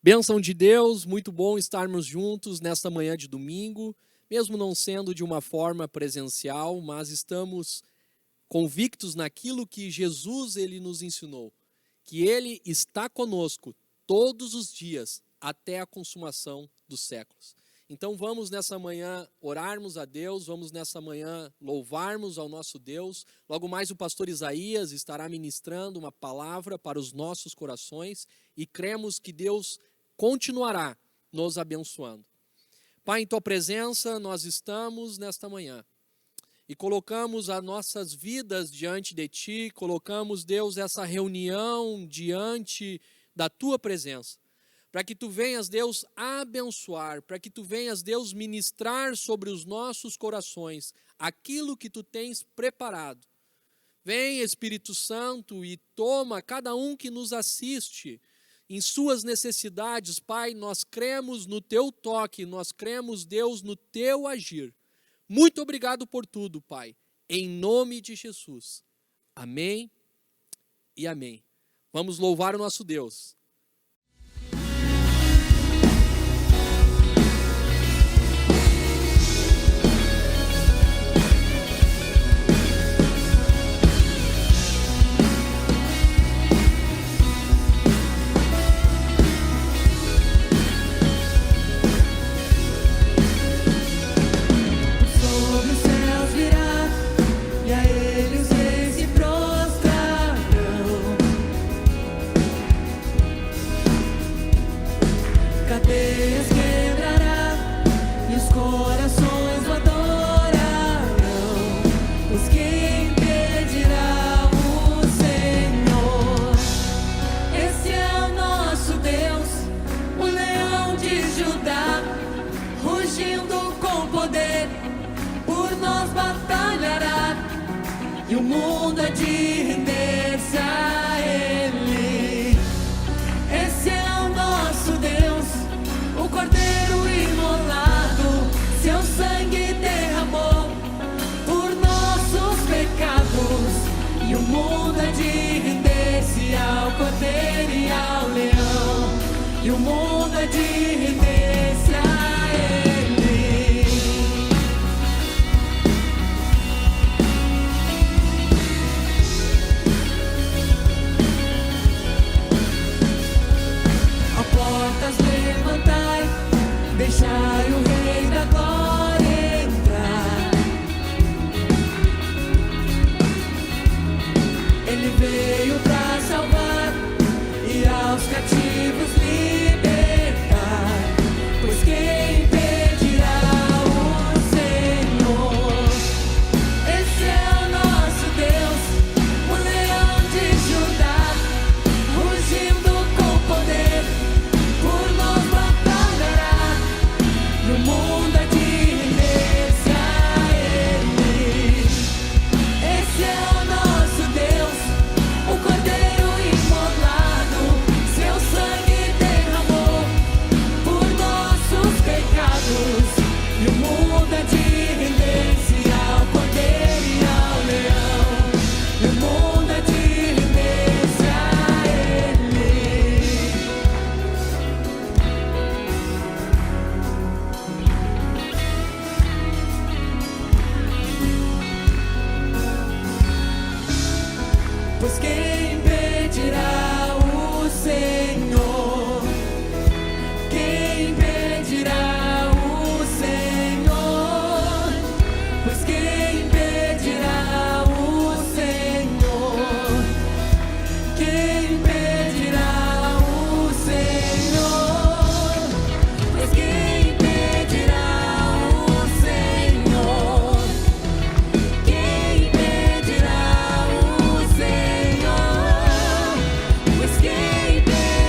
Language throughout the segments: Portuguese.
Bênção de Deus, muito bom estarmos juntos nesta manhã de domingo, mesmo não sendo de uma forma presencial, mas estamos convictos naquilo que Jesus ele nos ensinou, que Ele está conosco todos os dias até a consumação dos séculos. Então vamos nessa manhã orarmos a Deus, vamos nessa manhã louvarmos ao nosso Deus. Logo mais o pastor Isaías estará ministrando uma palavra para os nossos corações e cremos que Deus continuará nos abençoando. Pai, em Tua presença nós estamos nesta manhã e colocamos as nossas vidas diante de Ti, colocamos, Deus, essa reunião diante da Tua presença, para que Tu venhas, Deus, abençoar, para que Tu venhas, Deus, ministrar sobre os nossos corações aquilo que Tu tens preparado. Vem, Espírito Santo, e toma cada um que nos assiste em suas necessidades. Pai, nós cremos no Teu toque, nós cremos, Deus, no Teu agir. Muito obrigado por tudo, Pai, em nome de Jesus. Amém e amém. Vamos louvar o nosso Deus. E o mundo é de render-se a Ele. Esse é o nosso Deus, o Cordeiro imolado, seu sangue derramou por nossos pecados. E o mundo é de render-se ao Cordeiro e ao Leão. E o mundo é de render-se a Ele. Levantai, deixai o Rei da Glória entrar. Ele veio para salvar e aos cativos libertar. Pois quem impedirá o Senhor? Esse é o nosso Deus, o Leão de Judá, rugindo com poder. O mundo é de render-se a Ele. Esse é o nosso Deus, o Cordeiro imolado, seu sangue derramou por nossos pecados. E o mundo é de render-se ao Cordeiro e ao Leão. E o mundo é de render-se a Ele. Pois quem impedirá o Senhor? Quem impedirá o Senhor? Pois quem impedirá o Senhor? Quem impedirá o Senhor? Pois quem impedirá o Senhor? Quem impedirá o Senhor? Pois quem impedirá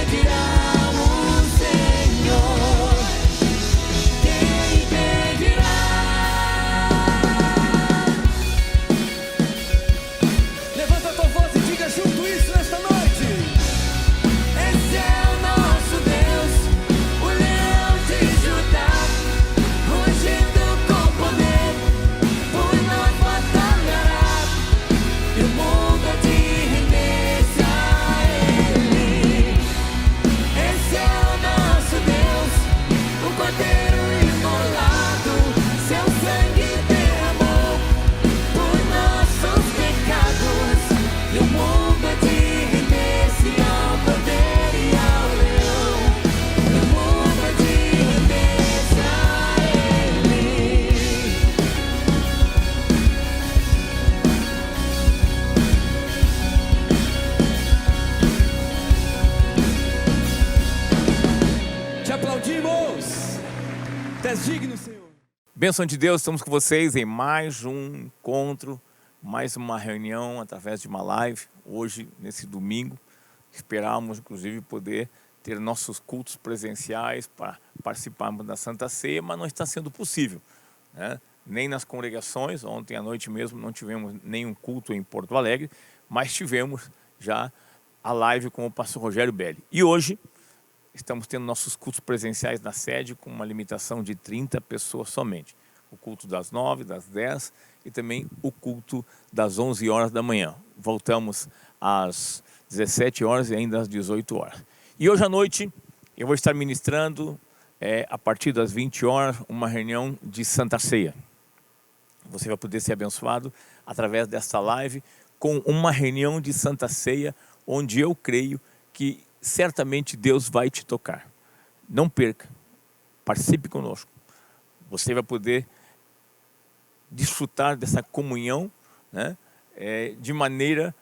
és digno, Senhor. Bênção de Deus, estamos com vocês em mais um encontro, mais uma reunião através de uma live, hoje, nesse domingo. Esperamos, inclusive, poder ter nossos cultos presenciais para participarmos da Santa Ceia, mas não está sendo possível, né? Nem nas congregações. Ontem à noite mesmo não tivemos nenhum culto em Porto Alegre, mas tivemos já a live com o pastor Rogério Belli. E hoje estamos tendo nossos cultos presenciais na sede com uma limitação de 30 pessoas somente. O culto das 9, das 10 e também o culto das 11 horas da manhã. Voltamos às 17 horas e ainda às 18 horas. E hoje à noite eu vou estar ministrando, a partir das 20 horas, uma reunião de Santa Ceia. Você vai poder ser abençoado através desta live com uma reunião de Santa Ceia, onde eu creio que certamente Deus vai te tocar. Não perca, participe conosco. Você vai poder desfrutar dessa comunhão, né, de maneira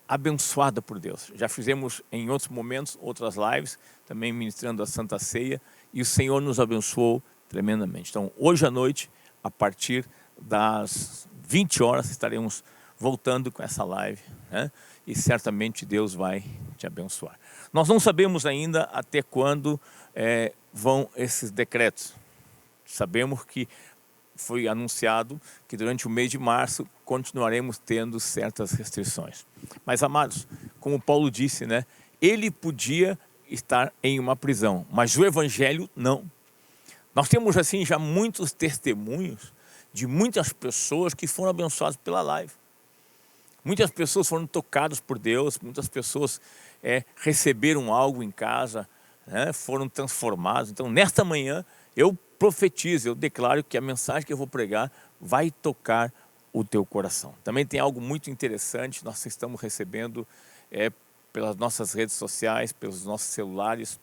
abençoada por Deus. Já fizemos em outros momentos, outras lives, também ministrando a Santa Ceia, e o Senhor nos abençoou tremendamente. Então, hoje à noite, a partir das 20 horas, estaremos voltando com essa live, né? E certamente Deus vai te abençoar. Nós não sabemos ainda até quando vão esses decretos. Sabemos que foi anunciado que durante o mês de março continuaremos tendo certas restrições. Mas, amados, como Paulo disse, né? Ele podia estar em uma prisão, mas o Evangelho não. Nós temos assim já muitos testemunhos de muitas pessoas que foram abençoadas pela live. Muitas pessoas foram tocadas por Deus, muitas pessoas receberam algo em casa, né, foram transformadas. Então, nesta manhã, eu profetizo, eu declaro que a mensagem que eu vou pregar vai tocar o teu coração. Também tem algo muito interessante, nós estamos recebendo pelas nossas redes sociais, pelos nossos celulares.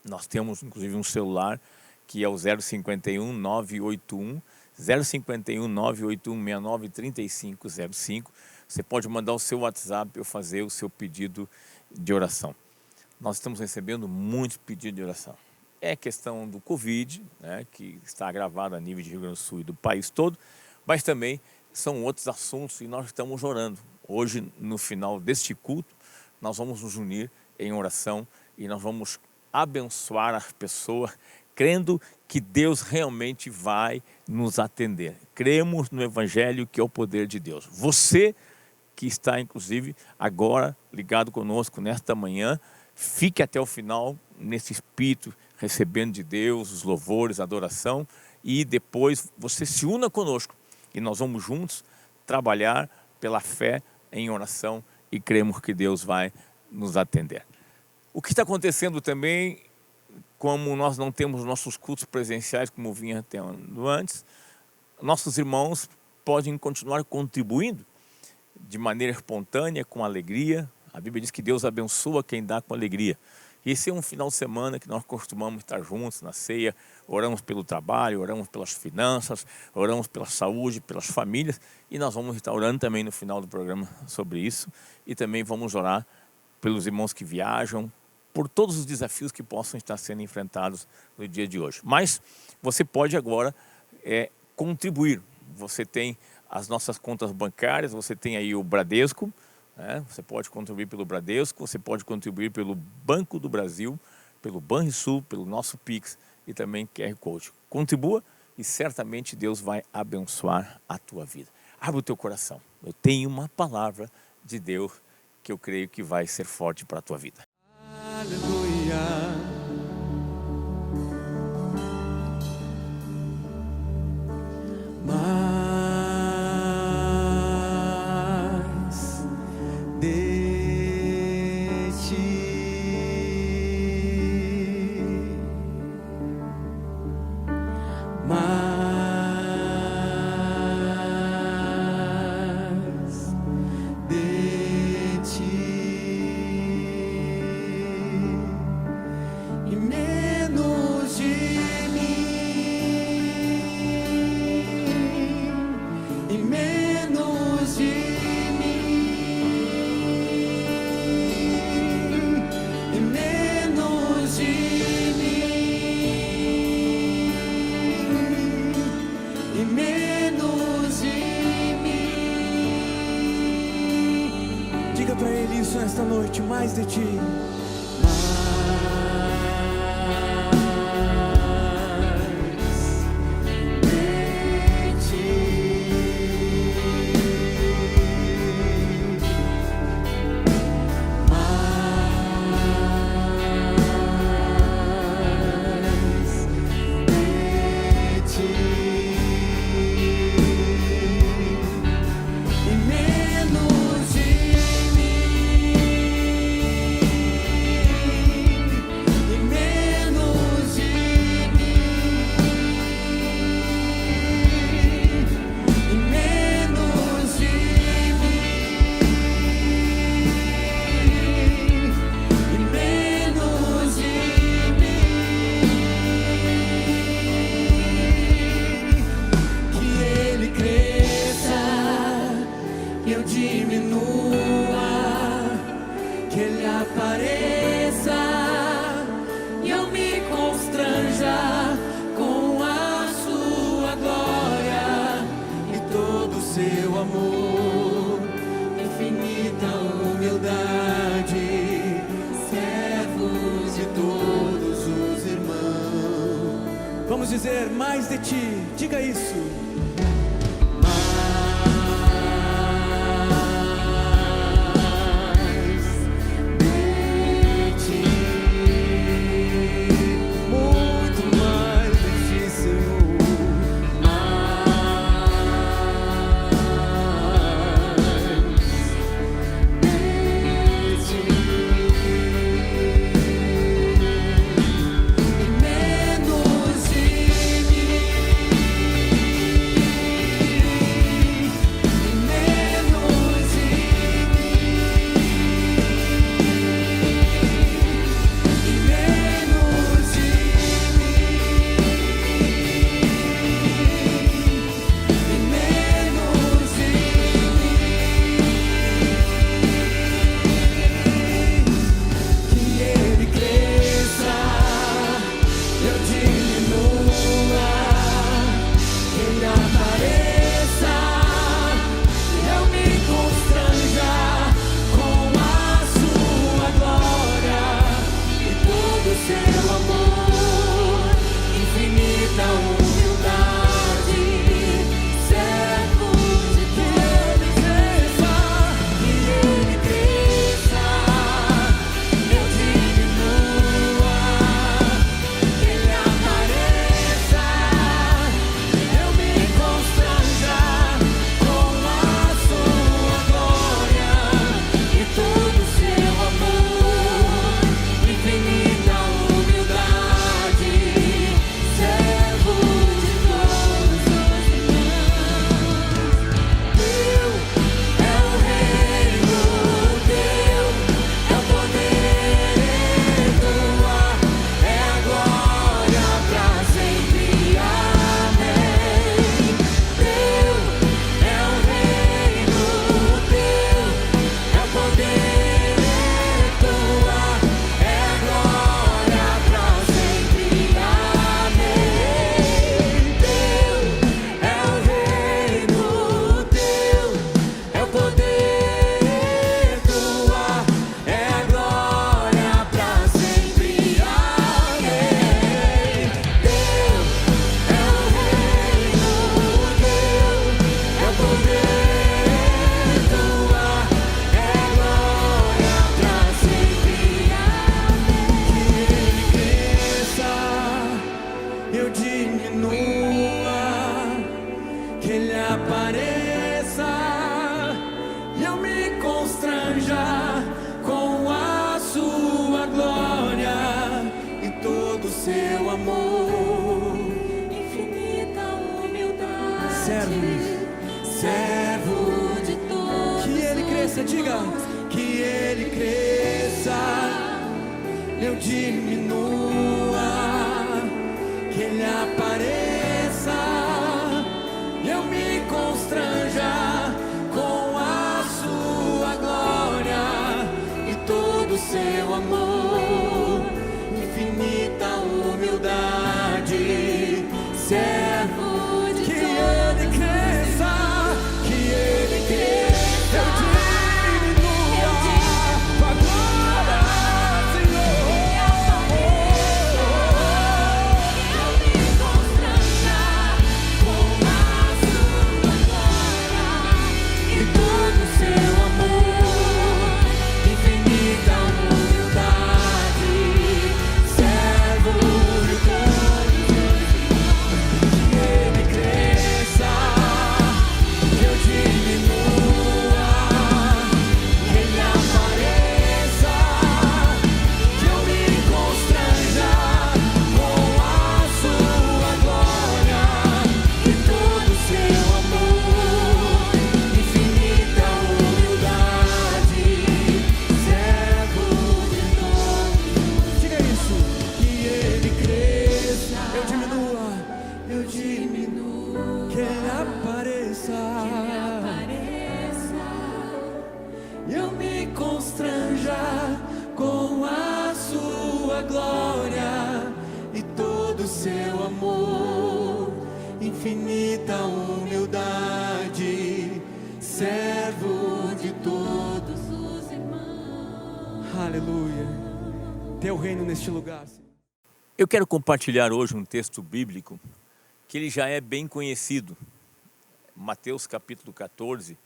Nós temos, inclusive, um celular que é o 051 981 051 981 69 3505. Você pode mandar o seu WhatsApp ou fazer o seu pedido de oração. Nós estamos recebendo muitos pedidos de oração. É questão do Covid, né, que está agravado a nível de Rio Grande do Sul e do país todo, mas também são outros assuntos e nós estamos orando. Hoje, no final deste culto, nós vamos nos unir em oração e nós vamos abençoar as pessoas, crendo que Deus realmente vai nos atender. Cremos no Evangelho, que é o poder de Deus. Você que está, inclusive, agora ligado conosco nesta manhã, fique até o final nesse espírito, recebendo de Deus os louvores, a adoração, e depois você se una conosco e nós vamos juntos trabalhar pela fé em oração e cremos que Deus vai nos atender. O que está acontecendo também, como nós não temos nossos cultos presenciais como vinha tendo antes, nossos irmãos podem continuar contribuindo de maneira espontânea, com alegria. A Bíblia diz que Deus abençoa quem dá com alegria. E esse é um final de semana que nós costumamos estar juntos na ceia, oramos pelo trabalho, oramos pelas finanças, oramos pela saúde, pelas famílias, e nós vamos estar orando também no final do programa sobre isso, e também vamos orar pelos irmãos que viajam, por todos os desafios que possam estar sendo enfrentados no dia de hoje. Mas você pode agora contribuir. Você tem as nossas contas bancárias, você tem aí o Bradesco, né? Você pode contribuir pelo Bradesco, você pode contribuir pelo Banco do Brasil, pelo Banrisul, pelo nosso Pix e também QR Code. Contribua e certamente Deus vai abençoar a tua vida. Abre o teu coração. Eu tenho uma palavra de Deus que eu creio que vai ser forte para a tua vida. Aleluia. Mas de ti, mais de ti. noite, mais de ti. Vamos dizer mais de ti, diga isso. Diga que ele cresça, eu diminua, que ele apareça, eu me constranja com a sua glória e todo o seu amor, infinita humildade, servo de que ele cresça, que ele cresça. Eu diminua, sua glória e todo o seu amor, infinita humildade, servo de todos os irmãos. Aleluia. Teu reino neste lugar, Senhor. Eu quero compartilhar hoje um texto bíblico que ele já é bem conhecido. Mateus capítulo 14,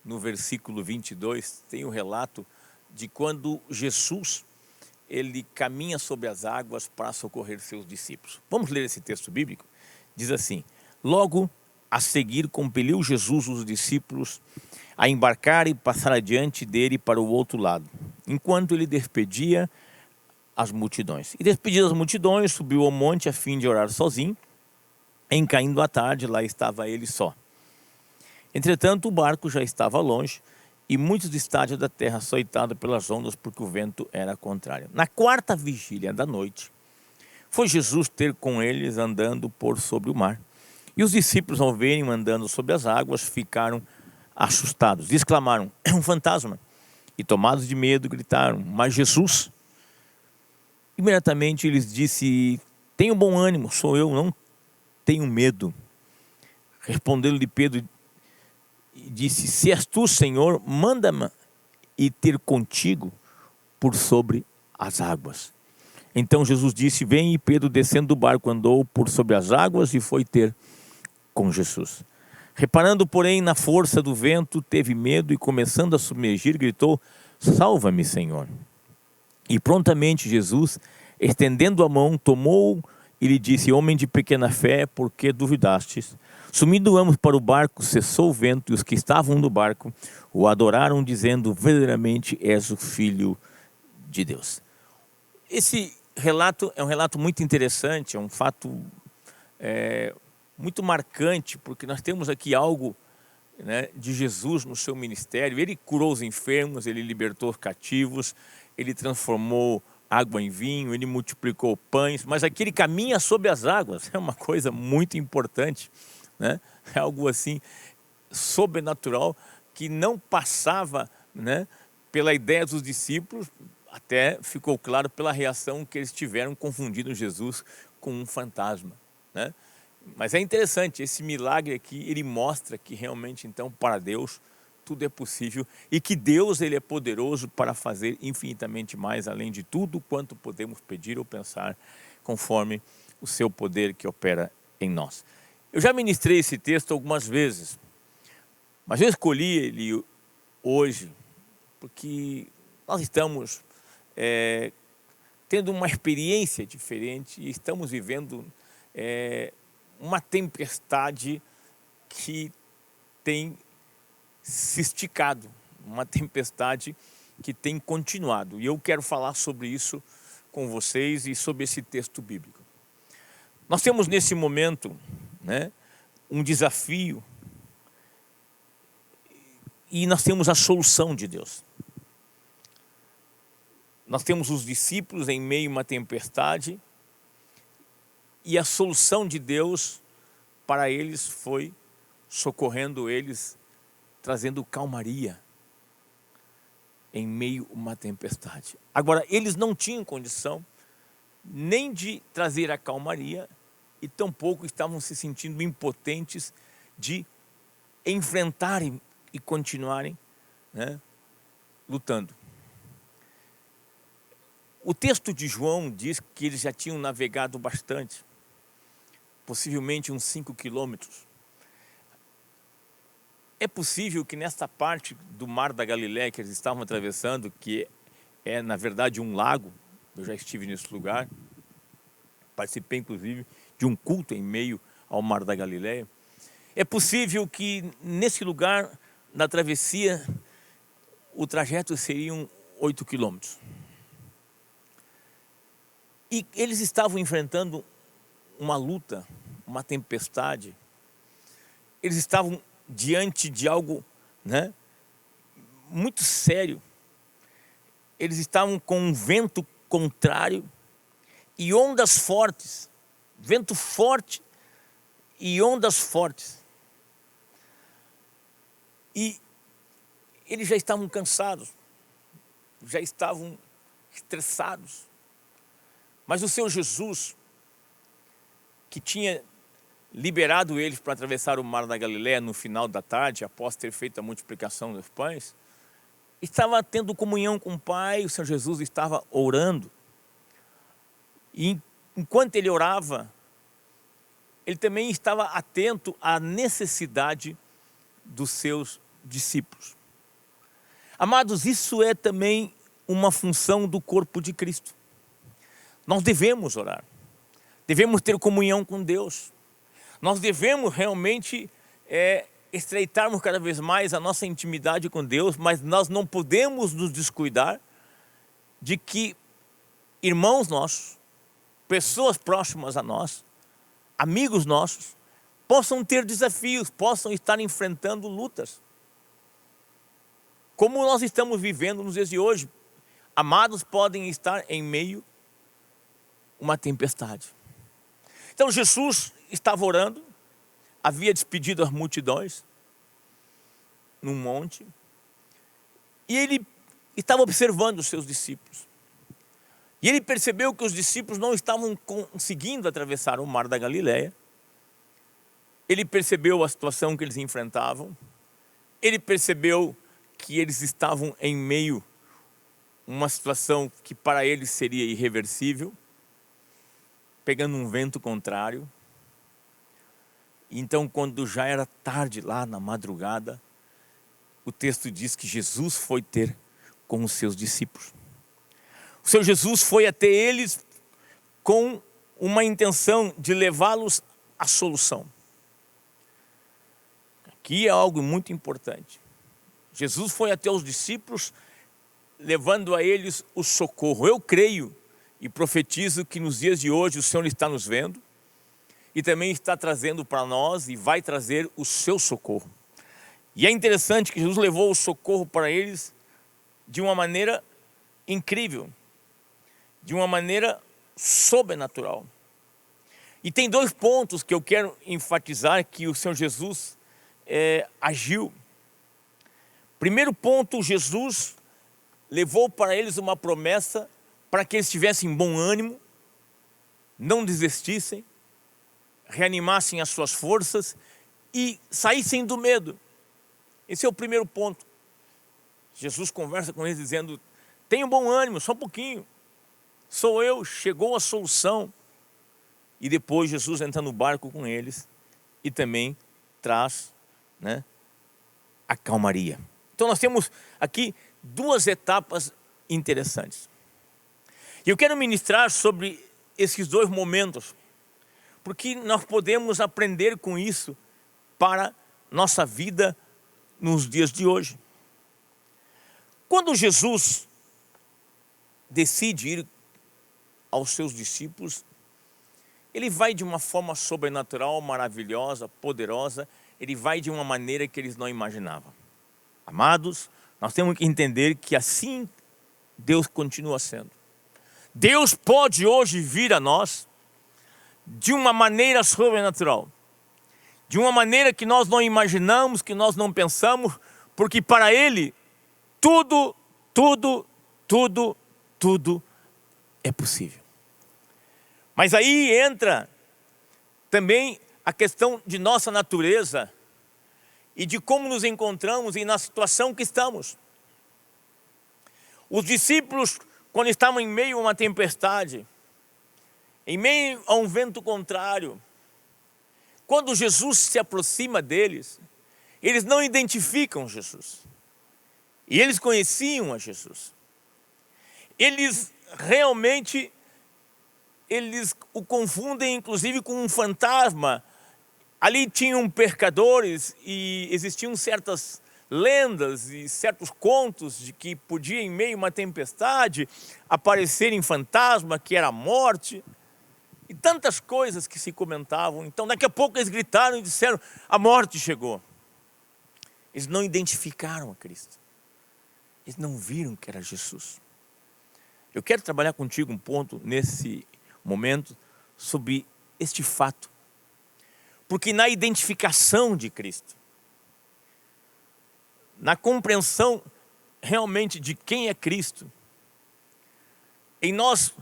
no versículo 22, tem o relato de quando Jesus ele caminha sobre as águas para socorrer seus discípulos. Vamos ler esse texto bíblico? Diz assim: logo a seguir compeliu Jesus os discípulos a embarcar e passar adiante dele para o outro lado, enquanto ele despedia as multidões. E despedidas as multidões, subiu ao monte a fim de orar sozinho. Em caindo a tarde, lá estava ele só. Entretanto, o barco já estava longe, e muitos estádios da terra açoitados pelas ondas, porque o vento era contrário. Na quarta vigília da noite, foi Jesus ter com eles andando por sobre o mar. E os discípulos, ao verem andando sobre as águas, ficaram assustados. Exclamaram: é um fantasma! E tomados de medo, gritaram: mas Jesus... Imediatamente eles disse: tenham bom ânimo, sou eu, não tenho medo. Respondeu-lhe Pedro e disse: se és tu, Senhor, manda-me ir ter contigo por sobre as águas. Então Jesus disse: vem. E Pedro, descendo do barco, andou por sobre as águas e foi ter com Jesus. Reparando, porém, na força do vento, teve medo e, começando a submergir, gritou: salva-me, Senhor. E prontamente Jesus, estendendo a mão, tomou e lhe disse: homem de pequena fé, por que duvidastes? Sumindo ambos para o barco, cessou o vento, e os que estavam no barco o adoraram, dizendo: verdadeiramente és o Filho de Deus. Esse relato é um relato muito interessante, é um fato muito marcante, porque nós temos aqui algo, né, de Jesus no seu ministério. Ele curou os enfermos, ele libertou os cativos, ele transformou água em vinho, ele multiplicou pães, mas aqui ele caminha sobre as águas. É uma coisa muito importante, né? É algo assim sobrenatural que não passava, né, pela ideia dos discípulos. Até ficou claro pela reação que eles tiveram, confundindo Jesus com um fantasma, né? Mas é interessante, esse milagre aqui, ele mostra que realmente, então, para Deus, tudo é possível, e que Deus, ele é poderoso para fazer infinitamente mais, além de tudo quanto podemos pedir ou pensar, conforme o seu poder que opera em nós. Eu já ministrei esse texto algumas vezes, mas eu escolhi ele hoje porque nós estamos tendo uma experiência diferente e estamos vivendo uma tempestade que tem se esticado, uma tempestade que tem continuado. E eu quero falar sobre isso com vocês e sobre esse texto bíblico. Nós temos nesse momento, né, um desafio, e nós temos a solução de Deus. Nós temos os discípulos em meio a uma tempestade, e a solução de Deus para eles foi socorrendo eles, trazendo calmaria em meio a uma tempestade. Agora, eles não tinham condição nem de trazer a calmaria e tampouco estavam se sentindo impotentes de enfrentarem e continuarem, né, lutando. O texto de João diz que eles já tinham navegado bastante, possivelmente uns 5 quilômetros. É possível que nesta parte do Mar da Galileia que eles estavam atravessando, que é na verdade um lago, eu já estive nesse lugar, participei inclusive de um culto em meio ao Mar da Galileia. É possível que nesse lugar, na travessia, o trajeto seriam 8 quilômetros. E eles estavam enfrentando uma luta, uma tempestade. Eles estavam diante de algo, né, muito sério. Eles estavam com um vento contrário e ondas fortes, vento forte e ondas fortes. E eles já estavam cansados, já estavam estressados, Mas o seu Jesus, que tinha liberado eles para atravessar o mar da Galileia no final da tarde, após ter feito a multiplicação dos pães, estava tendo comunhão com o Pai. O Senhor Jesus estava orando. E enquanto ele orava, ele também estava atento à necessidade dos seus discípulos. Amados, isso é também uma função do corpo de Cristo. Nós devemos orar, devemos ter comunhão com Deus, nós devemos realmente estreitarmos cada vez mais a nossa intimidade com Deus, mas nós não podemos nos descuidar de que irmãos nossos, pessoas próximas a nós, amigos nossos, possam ter desafios, possam estar enfrentando lutas. Como nós estamos vivendo nos dias de hoje, amados podem estar em meio a uma tempestade. Então Jesus estava orando, havia despedido as multidões num monte, e ele estava observando os seus discípulos. E ele percebeu que os discípulos não estavam conseguindo atravessar o mar da Galileia. Ele percebeu a situação que eles enfrentavam. Ele percebeu que eles estavam em meio a uma situação que para eles seria irreversível, pegando um vento contrário. Então, quando já era tarde, lá na madrugada, o texto diz que Jesus foi ter com os seus discípulos. O Senhor Jesus foi até eles com uma intenção de levá-los à solução. Aqui é algo muito importante. Jesus foi até os discípulos, levando a eles o socorro. Eu creio e profetizo que nos dias de hoje o Senhor está nos vendo e também está trazendo para nós e vai trazer o seu socorro. E é interessante que Jesus levou o socorro para eles de uma maneira incrível, de uma maneira sobrenatural. E tem dois pontos que eu quero enfatizar que o Senhor Jesus agiu. Primeiro ponto, Jesus levou para eles uma promessa para que eles tivessem bom ânimo, não desistissem, reanimassem as suas forças e saíssem do medo. Esse é o primeiro ponto. Jesus conversa com eles dizendo: tenham bom ânimo, só um pouquinho. Sou eu, chegou a solução. E depois Jesus entra no barco com eles e também traz, a calmaria. Então nós temos aqui duas etapas interessantes. E eu quero ministrar sobre esses dois momentos, porque nós podemos aprender com isso para nossa vida nos dias de hoje. Quando Jesus decide ir aos seus discípulos, ele vai de uma forma sobrenatural, maravilhosa, poderosa. Ele vai de uma maneira que eles não imaginavam. Amados, nós temos que entender que assim Deus continua sendo. Deus pode hoje vir a nós de uma maneira sobrenatural, de uma maneira que nós não imaginamos, que nós não pensamos, porque para Ele tudo é possível. Mas aí entra também a questão de nossa natureza e de como nos encontramos e na situação que estamos. Os discípulos, quando estavam em meio a uma tempestade, em meio a um vento contrário, quando Jesus se aproxima deles, eles não identificam Jesus. E eles conheciam a Jesus. Eles realmente, o confundem inclusive com um fantasma. Ali tinham pecadores e existiam certas lendas e certos contos de que podia, em meio a uma tempestade, aparecerem fantasma, que era a morte. E tantas coisas que se comentavam. Então, daqui a pouco eles gritaram e disseram: a morte chegou. Eles não identificaram a Cristo. Eles não viram que era Jesus. Eu quero trabalhar contigo um ponto nesse momento sobre este fato. Porque na identificação de Cristo, na compreensão realmente de quem é Cristo, em nós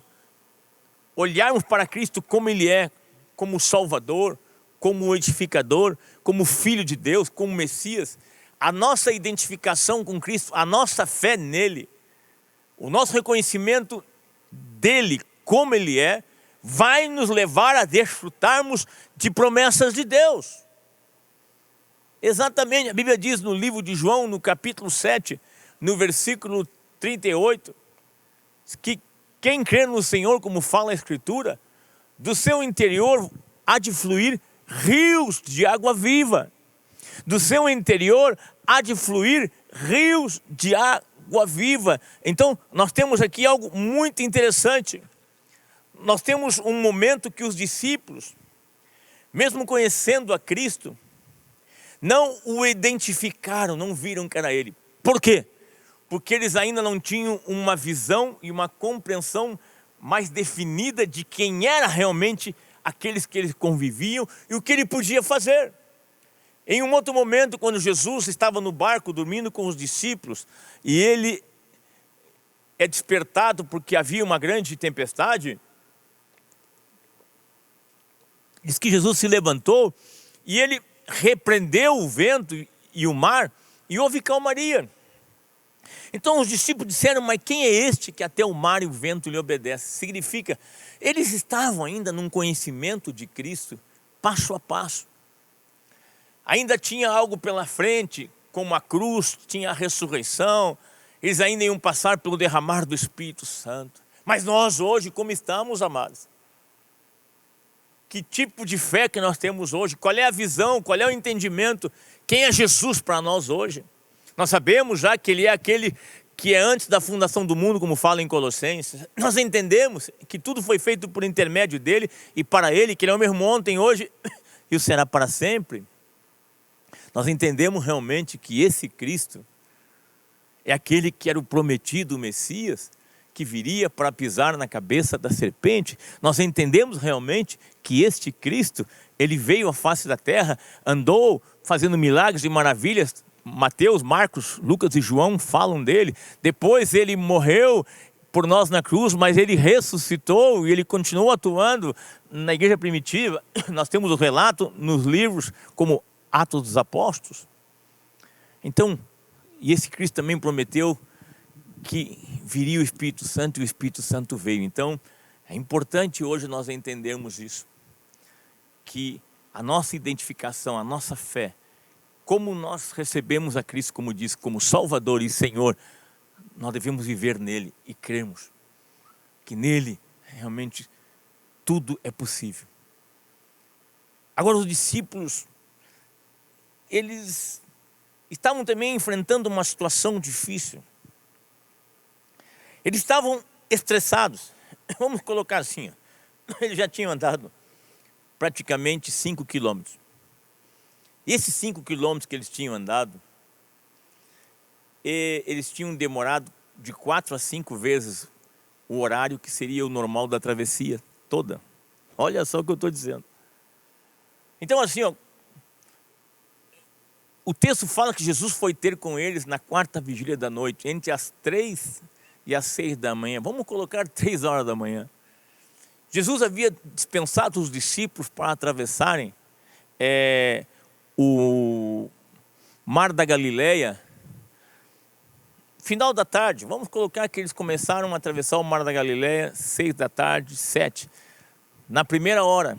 olharmos para Cristo como Ele é, como Salvador, como edificador, como Filho de Deus, como Messias, a nossa identificação com Cristo, a nossa fé nele, o nosso reconhecimento dele como Ele é, vai nos levar a desfrutarmos de promessas de Deus. Exatamente, a Bíblia diz no livro de João, no capítulo 7, no versículo 38, que quem crê no Senhor, como fala a Escritura, do seu interior há de fluir rios de água viva. Do seu interior há de fluir rios de água viva. Então, nós temos aqui algo muito interessante. Nós temos um momento que os discípulos, mesmo conhecendo a Cristo, não o identificaram, não viram que era Ele. Por quê? Porque eles ainda não tinham uma visão e uma compreensão mais definida de quem era realmente aqueles que eles conviviam e o que Ele podia fazer. Em um outro momento, quando Jesus estava no barco dormindo com os discípulos e Ele é despertado porque havia uma grande tempestade, diz que Jesus se levantou e Ele repreendeu o vento e o mar e houve calmaria. Então os discípulos disseram, mas quem é este que até o mar e o vento lhe obedecem? Significa, eles estavam ainda num conhecimento de Cristo, passo a passo. Ainda tinha algo pela frente, como a cruz, tinha a ressurreição, eles ainda iam passar pelo derramar do Espírito Santo. Mas nós hoje, como estamos, amados? Que tipo de fé que nós temos hoje? Qual é a visão, qual é o entendimento? Quem é Jesus para nós hoje? Nós sabemos já que Ele é aquele que é antes da fundação do mundo, como fala em Colossenses. Nós entendemos que tudo foi feito por intermédio dEle e para Ele, que Ele é o mesmo ontem, hoje e o será para sempre. Nós entendemos realmente que esse Cristo é aquele que era o prometido Messias, que viria para pisar na cabeça da serpente. Nós entendemos realmente que este Cristo, Ele veio à face da terra, andou fazendo milagres e maravilhas. Mateus, Marcos, Lucas e João falam dele. Depois Ele morreu por nós na cruz, mas Ele ressuscitou e Ele continuou atuando na igreja primitiva. Nós temos o relato nos livros como Atos dos Apóstolos. Então, e esse Cristo também prometeu que viria o Espírito Santo e o Espírito Santo veio. Então, é importante hoje nós entendermos isso, que a nossa identificação, a nossa fé, como nós recebemos a Cristo, como diz, como Salvador e Senhor, nós devemos viver nele e crermos que nele realmente tudo é possível. Agora os discípulos, eles estavam também enfrentando uma situação difícil. Eles estavam estressados. Vamos colocar assim, eles já tinham andado praticamente 5 quilômetros. E esses 5 quilômetros que eles tinham andado, eles tinham demorado de 4 a 5 vezes o horário que seria o normal da travessia toda. Olha só o que eu estou dizendo. Então assim, ó, o texto fala que Jesus foi ter com eles na 4ª vigília da noite, entre as 3 e as 6 da manhã. Vamos colocar 3 horas da manhã. Jesus havia dispensado os discípulos para atravessarem o Mar da Galileia. Final da tarde, vamos colocar que eles começaram a atravessar o Mar da Galileia 6 da tarde, 7. Na primeira hora.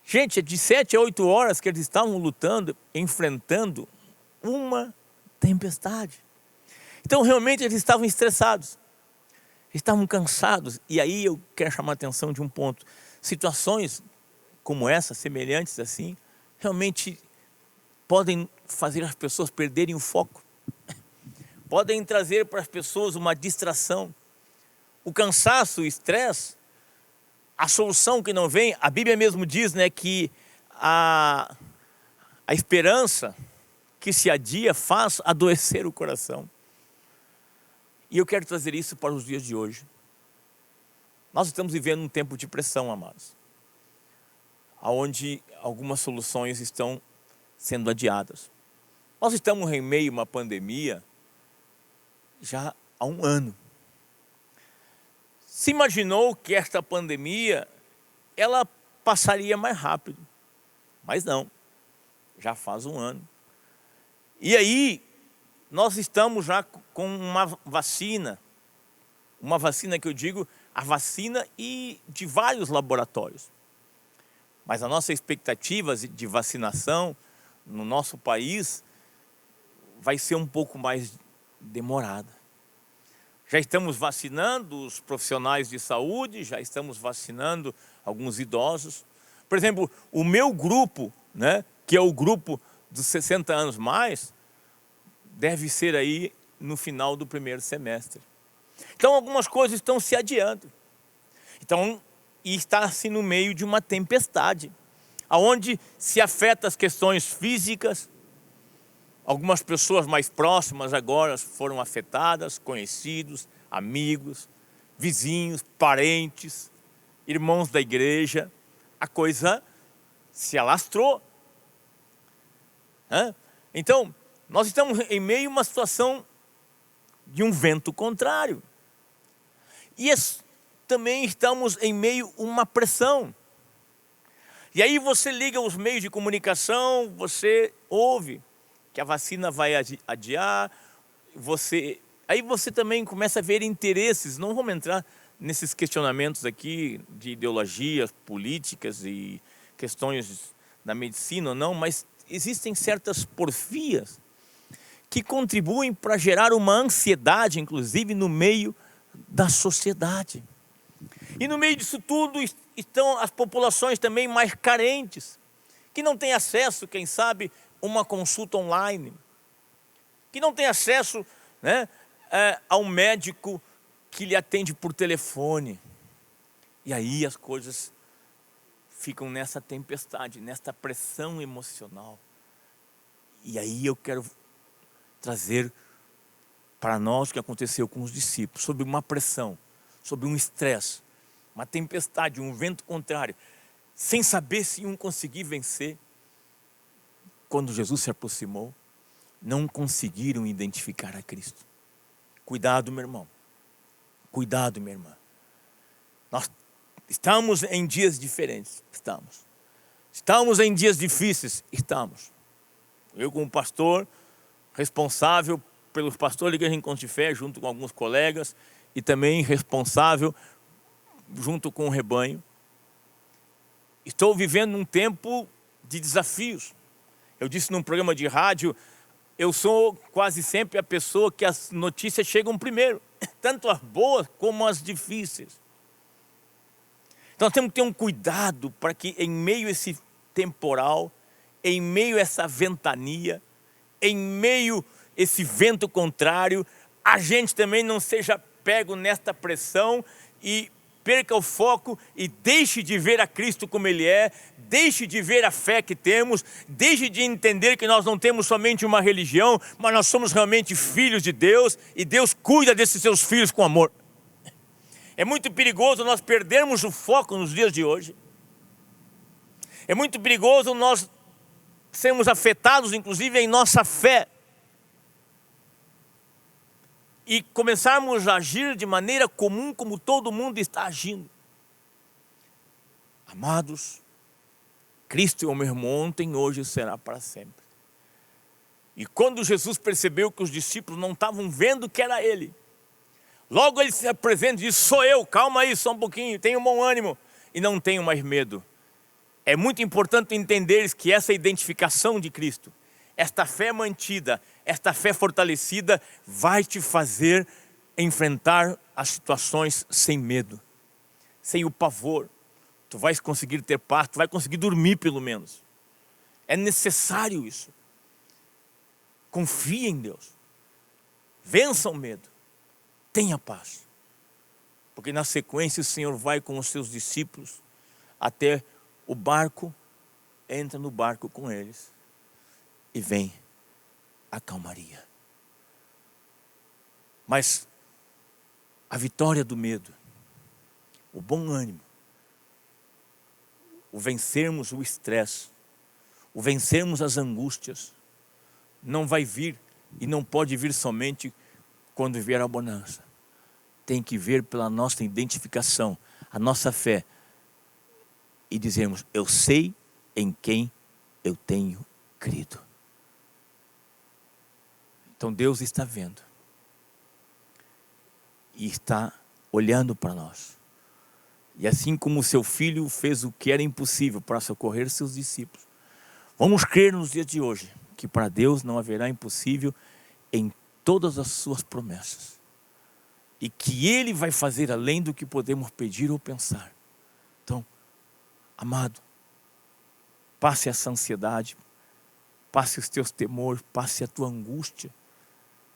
Gente, é de 7 a 8 horas que eles estavam lutando, enfrentando uma tempestade. Então realmente eles estavam estressados, estavam cansados. E aí eu quero chamar a atenção de um ponto. Situações como essa, semelhantes assim, realmente podem fazer as pessoas perderem o foco. Podem trazer para as pessoas uma distração. O cansaço, o estresse, a solução que não vem, a Bíblia mesmo diz, né, que a esperança que se adia faz adoecer o coração. E eu quero trazer isso para os dias de hoje. Nós estamos vivendo um tempo de pressão, amados, onde algumas soluções estão sendo adiadas. Nós estamos em meio a uma pandemia já há um ano. se imaginou que esta pandemia, ela passaria mais rápido. Mas não, já faz um ano. E aí, nós estamos já com uma vacina que eu digo, a vacina e de vários laboratórios. Mas a nossa expectativa de vacinação no nosso país vai ser um pouco mais demorada. Já estamos vacinando os profissionais de saúde, já estamos vacinando alguns idosos. Por exemplo, o meu grupo, né, que é o grupo dos 60 anos mais, deve ser aí no final do primeiro semestre. Então, algumas coisas estão se adiando. Então, e está-se no meio de uma tempestade, onde se afeta as questões físicas. Algumas pessoas mais próximas agora foram afetadas, conhecidos, amigos, vizinhos, parentes, irmãos da igreja. A coisa se alastrou. Então, nós estamos em meio a uma situação de um vento contrário. E também estamos em meio a uma pressão. E aí você liga os meios de comunicação, você ouve que a vacina vai adiar, aí você também começa a ver interesses. Não vamos entrar nesses questionamentos aqui de ideologias políticas e questões da medicina ou não, mas existem certas porfias que contribuem para gerar uma ansiedade, inclusive no meio da sociedade. E no meio disso tudo estão as populações também mais carentes, que não têm acesso, quem sabe, a uma consulta online, que não têm acesso, né, a um médico que lhe atende por telefone. E aí as coisas ficam nessa tempestade, nessa pressão emocional. E aí eu quero trazer para nós o que aconteceu com os discípulos, sobre uma pressão, sobre um estresse, uma tempestade, um vento contrário, sem saber se iam conseguir vencer. Quando Jesus se aproximou, não conseguiram identificar a Cristo. Cuidado, meu irmão. Cuidado, minha irmã. Nós estamos em dias diferentes. Estamos em dias difíceis. Estamos. Eu, como pastor, responsável pelos pastores da Igreja Encontro de Fé, junto com alguns colegas, e também responsável junto com o rebanho. Estou vivendo um tempo de desafios. Eu disse num programa de rádio, eu sou quase sempre a pessoa que as notícias chegam primeiro, tanto as boas como as difíceis. Então nós temos que ter um cuidado para que em meio a esse temporal, em meio a essa ventania, em meio a esse vento contrário, a gente também não seja pego nesta pressão e perca o foco e deixe de ver a Cristo como Ele é, deixe de ver a fé que temos, deixe de entender que nós não temos somente uma religião, mas nós somos realmente filhos de Deus e Deus cuida desses seus filhos com amor. É muito perigoso nós perdermos o foco nos dias de hoje. É muito perigoso nós sermos afetados, inclusive, em nossa fé. E começarmos a agir de maneira comum, como todo mundo está agindo. Amados, Cristo é o mesmo ontem, hoje e será para sempre. E quando Jesus percebeu que os discípulos não estavam vendo que era Ele, logo Ele se apresenta e diz, sou eu, calma aí só um pouquinho, tenha um bom ânimo e não tenham mais medo. É muito importante entenderes que essa identificação de Cristo, esta fé mantida, esta fé fortalecida vai te fazer enfrentar as situações sem medo, sem o pavor. Tu vais conseguir ter paz, tu vai conseguir dormir pelo menos. É necessário isso. Confie em Deus. Vença o medo. Tenha paz. Porque na sequência o Senhor vai com os seus discípulos até o barco, entra no barco com eles e vem a calmaria. Mas a vitória do medo, o bom ânimo, o vencermos o estresse, o vencermos as angústias, não vai vir e não pode vir somente quando vier a bonança. tem que ver pela nossa identificação, a nossa fé. E dizermos, eu sei em quem eu tenho crido. Então Deus está vendo. E está olhando para nós. E assim como o seu filho fez o que era impossível para socorrer seus discípulos, vamos crer nos dias de hoje que para Deus não haverá impossível em todas as suas promessas. E que Ele vai fazer além do que podemos pedir ou pensar. Então, amado, passe essa ansiedade, passe os teus temores, passe a tua angústia,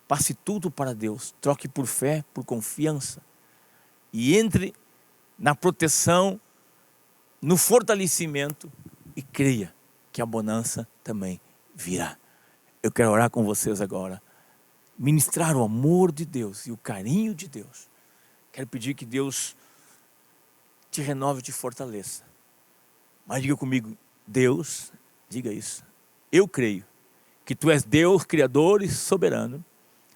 passe tudo para Deus, troque por fé, por confiança e entre na proteção, no fortalecimento e creia que a bonança também virá. Eu quero orar com vocês agora, ministrar o amor de Deus e o carinho de Deus. Quero pedir que Deus te renove e te fortaleça. Mas diga comigo, Deus, diga isso. Eu creio que Tu és Deus, Criador e soberano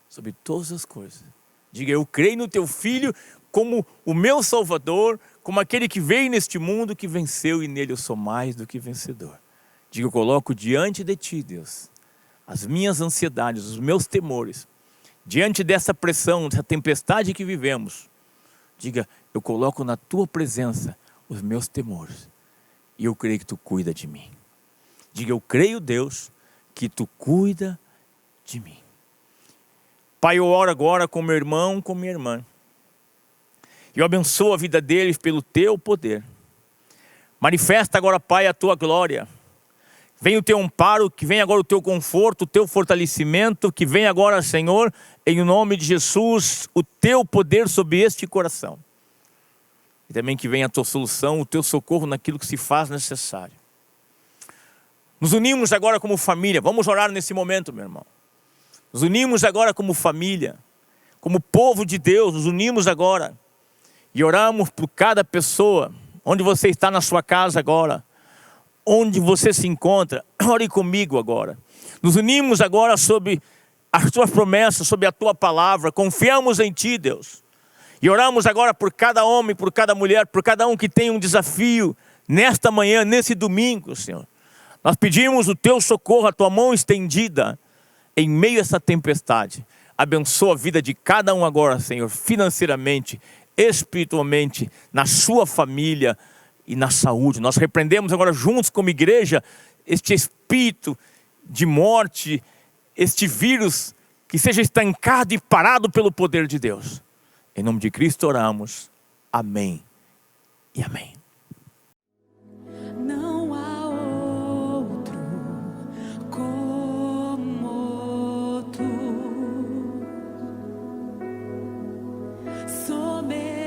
sobre todas as coisas. Diga, eu creio no Teu Filho como o meu Salvador, como aquele que veio neste mundo, que venceu e nele eu sou mais do que vencedor. Diga, eu coloco diante de Ti, Deus, as minhas ansiedades, os meus temores, diante dessa pressão, dessa tempestade que vivemos. Diga, eu coloco na Tua presença os meus temores e eu creio que Tu cuida de mim. Diga, eu creio, Deus, que Tu cuida de mim. Pai, eu oro agora com meu irmão, com minha irmã. Eu abençoo a vida deles pelo Teu poder. Manifesta agora, Pai, a Tua glória. Vem o Teu amparo, que vem agora o Teu conforto, o Teu fortalecimento, que vem agora, Senhor, em nome de Jesus, o Teu poder sobre este coração. E também que venha a Tua solução, o Teu socorro naquilo que se faz necessário. Nos unimos agora como família. Vamos orar nesse momento, meu irmão. Nos unimos agora como família, como povo de Deus, nos unimos agora e oramos por cada pessoa, onde você está na sua casa agora, onde você se encontra, ore comigo agora. Nos unimos agora sobre as Tuas promessas, sobre a Tua palavra, confiamos em Ti, Deus. E oramos agora por cada homem, por cada mulher, por cada um que tem um desafio nesta manhã, nesse domingo, Senhor. Nós pedimos o Teu socorro, a Tua mão estendida, em meio a essa tempestade. Abençoa a vida de cada um agora, Senhor, financeiramente, espiritualmente, na sua família e na saúde. Nós repreendemos agora juntos como igreja este espírito de morte, este vírus que seja estancado e parado pelo poder de Deus. Em nome de Cristo oramos. Amém e amém. Não há outro como Tu, soberano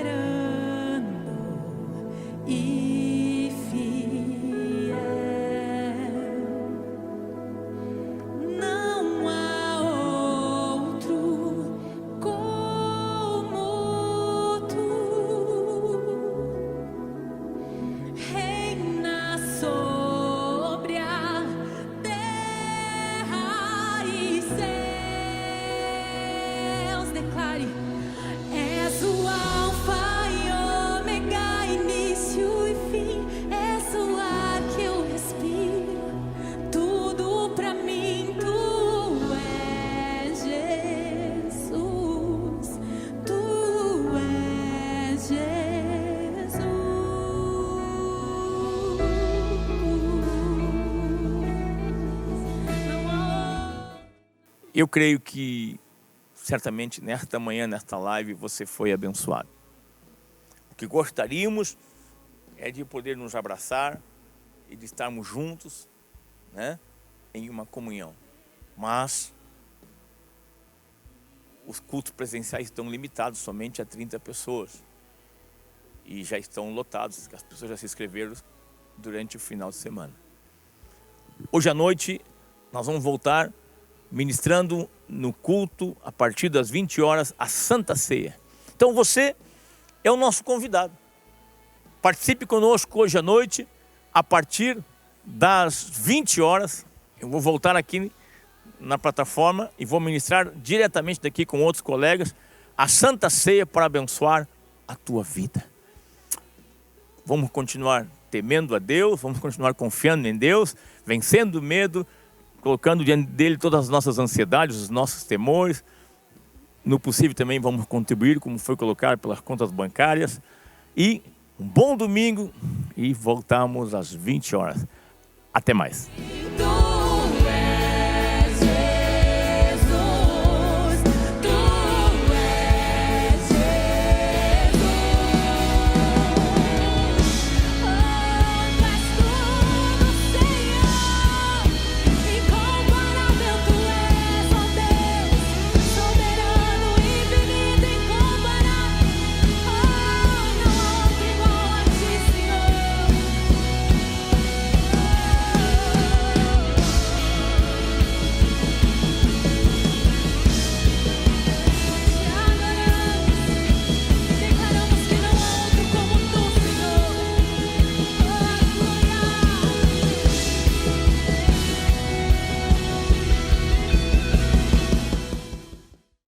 e fiel. Não há outro como Tu. Reina sobre a terra e céus. Declare: és o Alfa e Ômega, início e fim. És o ar que eu respiro, tudo pra mim. Tu és Jesus, Tu és Jesus. Eu creio que certamente nesta manhã, nesta live, você foi abençoado. O que gostaríamos é de poder nos abraçar e de estarmos juntos, né, em uma comunhão. Mas os cultos presenciais estão limitados somente a 30 pessoas. E já estão lotados, as pessoas já se inscreveram durante o final de semana. Hoje à noite nós vamos voltar ministrando no culto a partir das 20 horas a Santa Ceia. Então você é o nosso convidado. Participe conosco hoje à noite a partir das 20 horas. Eu vou voltar aqui na plataforma e vou ministrar diretamente daqui com outros colegas a Santa Ceia para abençoar a tua vida. Vamos continuar temendo a Deus, vamos continuar confiando em Deus, vencendo o medo, colocando diante dele todas as nossas ansiedades, os nossos temores. No possível também vamos contribuir, como foi colocado pelas contas bancárias. E um bom domingo e voltamos às 20 horas. Até mais.